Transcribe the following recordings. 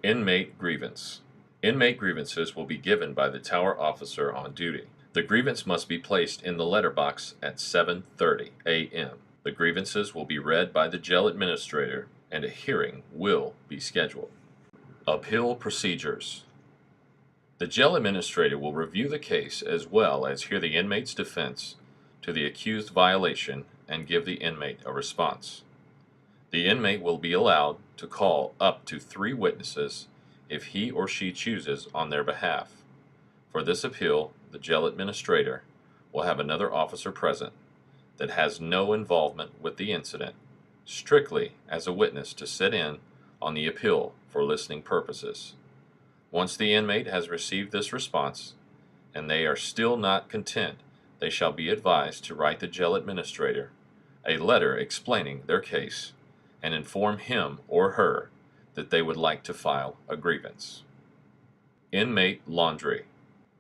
Inmate grievance. Inmate grievances will be given by the tower officer on duty. The grievance must be placed in the letterbox at 7:30 a.m. The grievances will be read by the jail administrator and a hearing will be scheduled. Appeal procedures. The jail administrator will review the case as well as hear the inmate's defense to the accused violation and give the inmate a response. The inmate will be allowed to call up to 3 witnesses if he or she chooses on their behalf. For this appeal, the jail administrator will have another officer present that has no involvement with the incident, strictly as a witness to sit in on the appeal for listening purposes. Once the inmate has received this response, and they are still not content, they shall be advised to write the jail administrator a letter explaining their case and inform him or her that they would like to file a grievance. Inmate laundry.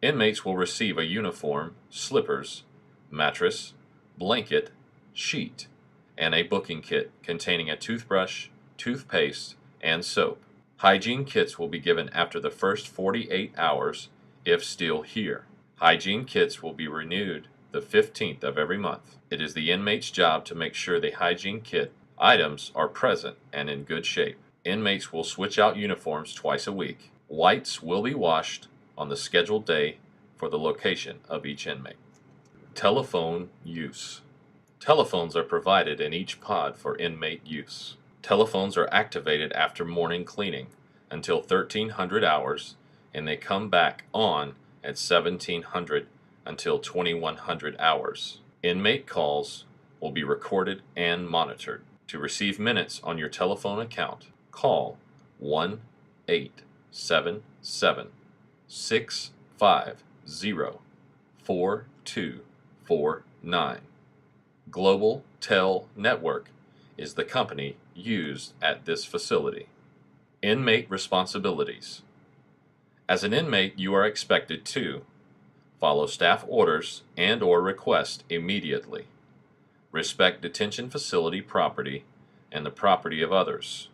Inmates will receive a uniform, slippers, mattress, blanket, sheet, and a booking kit containing a toothbrush, toothpaste, and soap. Hygiene kits will be given after the first 48 hours if still here. Hygiene kits will be renewed the 15th of every month. It is the inmate's job to make sure the hygiene kit items are present and in good shape. Inmates will switch out uniforms twice a week. Whites will be washed on the scheduled day for the location of each inmate. Telephone use. Telephones are provided in each pod for inmate use. Telephones are activated after morning cleaning until 1300 hours, and they come back on at 1700 until 2100 hours. Inmate calls will be recorded and monitored. To receive minutes on your telephone account, call 1-877-650-4249. Global Tel Network is the company used at this facility. Inmate responsibilities. As an inmate, you are expected to follow staff orders and/or requests immediately. Respect detention facility property and the property of others.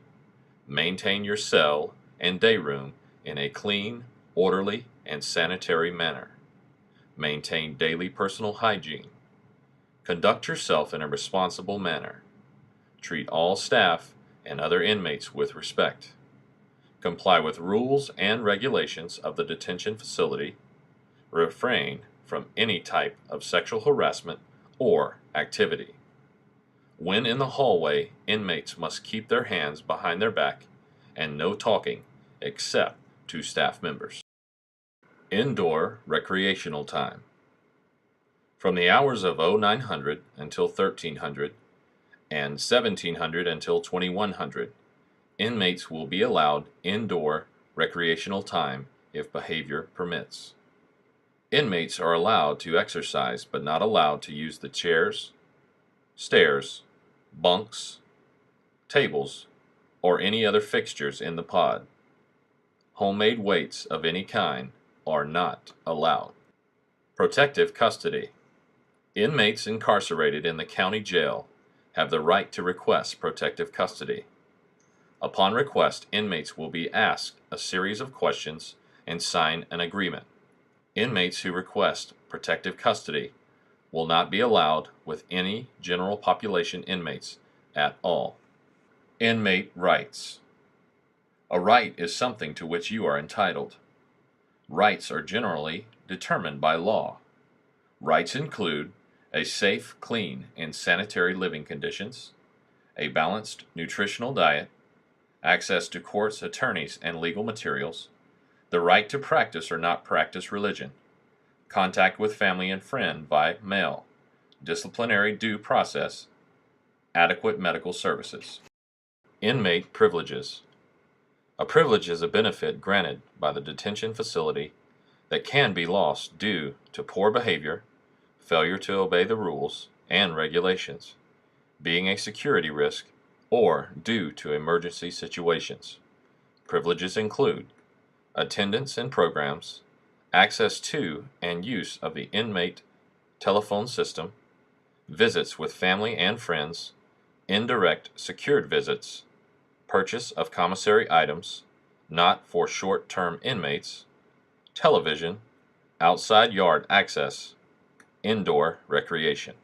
Maintain your cell and day room in a clean, orderly, and sanitary manner. Maintain daily personal hygiene. Conduct yourself in a responsible manner. Treat all staff and other inmates with respect. Comply with rules and regulations of the detention facility. Refrain from any type of sexual harassment or activity. When in the hallway, inmates must keep their hands behind their back and no talking except to staff members. Indoor recreational time. From the hours of 0900 until 1300 and 1700 until 2100, inmates will be allowed indoor recreational time if behavior permits. Inmates are allowed to exercise but not allowed to use the chairs, stairs, bunks, tables, or any other fixtures in the pod. Homemade weights of any kind are not allowed. Protective custody. Inmates incarcerated in the county jail have the right to request protective custody. Upon request, inmates will be asked a series of questions and sign an agreement. Inmates who request protective custody will not be allowed with any general population inmates at all. Inmate rights. A right is something to which you are entitled. Rights are generally determined by law. Rights include a safe, clean, and sanitary living conditions, a balanced nutritional diet, access to courts, attorneys, and legal materials, the right to practice or not practice religion, contact with family and friend by mail, disciplinary due process, adequate medical services. Inmate privileges. A privilege is a benefit granted by the detention facility that can be lost due to poor behavior, failure to obey the rules and regulations, being a security risk, or due to emergency situations. Privileges include attendance in programs, access to and use of the inmate telephone system, visits with family and friends, indirect secured visits, purchase of commissary items, not for short-term inmates, television, outside yard access, indoor recreation.